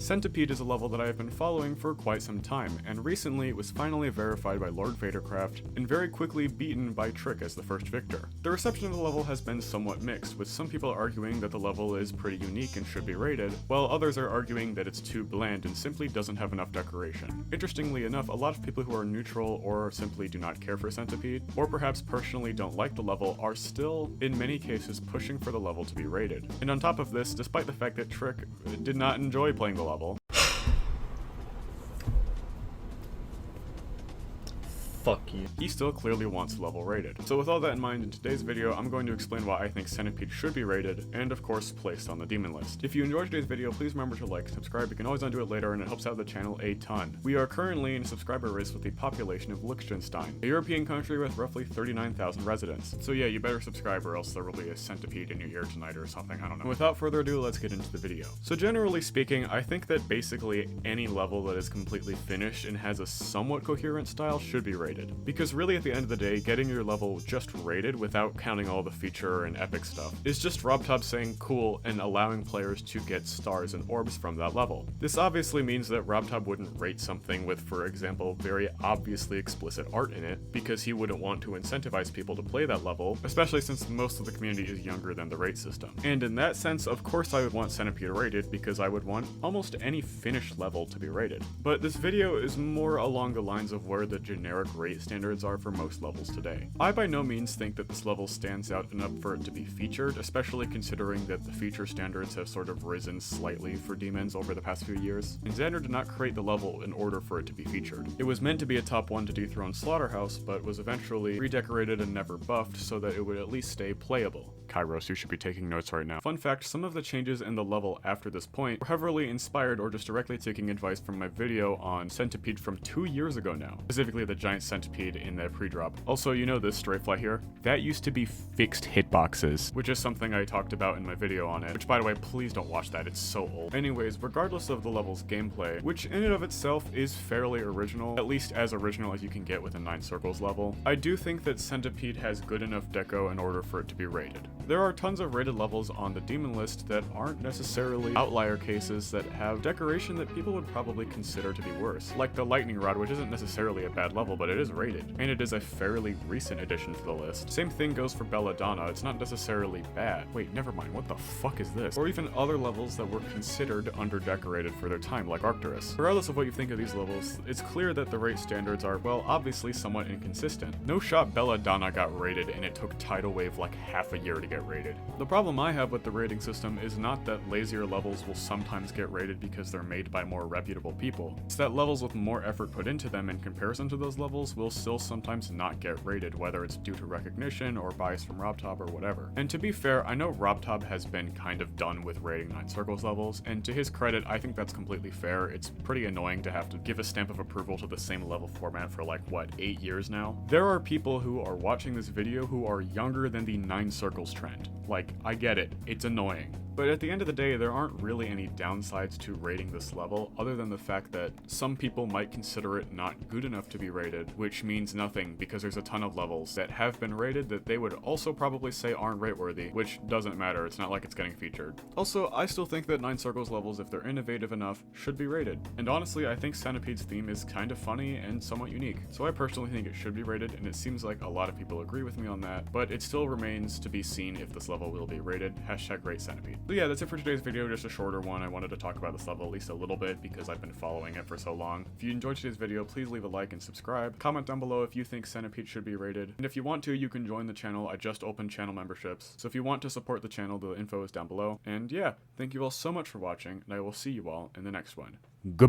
Centipede is a level that I have been following for quite some time, and recently it was finally verified by Lord Vadercraft and very quickly beaten by Trick as the first victor. The reception of the level has been somewhat mixed, with some people arguing that the level is pretty unique and should be rated, while others are arguing that it's too bland and simply doesn't have enough decoration. Interestingly enough, a lot of people who are neutral or simply do not care for Centipede, or perhaps personally don't like the level, are still, in many cases, pushing for the level to be rated. And on top of this, despite the fact that Trick did not enjoy playing the level, fuck you. he still clearly wants the level rated. So with all that in mind, in today's video, I'm going to explain why I think Centipede should be rated, and of course, placed on the demon list. If you enjoyed today's video, please remember to like, subscribe. You can always undo it later, and it helps out the channel a ton. We are currently in a subscriber race with the population of Liechtenstein, a European country with roughly 39,000 residents. So yeah, you better subscribe or else there will be a centipede in your ear tonight or something, I don't know. Without further ado, let's get into the video. So generally speaking, I think that basically any level that is completely finished and has a somewhat coherent style should be rated. Because really at the end of the day, getting your level just rated without counting all the feature and epic stuff is just RobTop saying cool and allowing players to get stars and orbs from that level. This obviously means that RobTop wouldn't rate something with, for example, very obviously explicit art in it, because he wouldn't want to incentivize people to play that level, especially since most of the community is younger than the rate system. And in that sense, of course I would want Centipede rated, because I would want almost any finished level to be rated. But this video is more along the lines of where the generic rate standards are for most levels today. I by no means think that this level stands out enough for it to be featured, especially considering that the feature standards have sort of risen slightly for demons over the past few years, and Xander did not create the level in order for it to be featured. It was meant to be a top 1 to dethrone Slaughterhouse, but was eventually redecorated and never buffed so that it would at least stay playable. Kairos, you should be taking notes right now. Fun fact, some of the changes in the level after this point were heavily inspired or just directly taking advice from my video on Centipede from 2 years ago now, specifically the giant centipede in the pre-drop. Also, you know this Strayfly here? That used to be fixed hitboxes, which is something I talked about in my video on it, which by the way, please don't watch that, it's so old. Anyways, regardless of the level's gameplay, which in and of itself is fairly original, at least as original as you can get with a 9 Circles level, I do think that Centipede has good enough deco in order for it to be rated. There are tons of rated levels on the demon list that aren't necessarily outlier cases that have decoration that people would probably consider to be worse, like the Lightning Rod, which isn't necessarily a bad level, but it is rated, and it is a fairly recent addition to the list. Same thing goes for Belladonna, it's not necessarily bad. Wait, never mind, what the fuck is this? Or even other levels that were considered under-decorated for their time, like Arcturus. Regardless of what you think of these levels, it's clear that the rate standards are, well, obviously somewhat inconsistent. No shot Belladonna got rated and it took Tidal Wave like half a year to get rated. The problem I have with the rating system is not that lazier levels will sometimes get rated because they're made by more reputable people. It's that levels with more effort put into them in comparison to those levels will still sometimes not get rated, whether it's due to recognition or bias from RobTop or whatever. And to be fair, I know RobTop has been kind of done with rating 9 Circles levels, and to his credit, I think that's completely fair. It's pretty annoying to have to give a stamp of approval to the same level format for like, what, 8 years now? There are people who are watching this video who are younger than the 9 Circles trend. Like, I get it, it's annoying. But at the end of the day, there aren't really any downsides to rating this level, other than the fact that some people might consider it not good enough to be rated, which means nothing because there's a ton of levels that have been rated that they would also probably say aren't rate-worthy, which doesn't matter, it's not like it's getting featured. Also, I still think that 9 Circles levels, if they're innovative enough, should be rated. And honestly, I think Centipede's theme is kind of funny and somewhat unique, so I personally think it should be rated, and it seems like a lot of people agree with me on that, but it still remains to be seen if this level will be rated. #RateCentipede. So yeah, that's it for today's video, just a shorter one. I wanted to talk about this level at least a little bit because I've been following it for so long. If you enjoyed today's video, please leave a like and subscribe. Comment down below if you think Centipede should be rated. And if you want to, you can join the channel. I just opened channel memberships. So if you want to support the channel, the info is down below. And yeah, thank you all so much for watching, and I will see you all in the next one. Goodbye.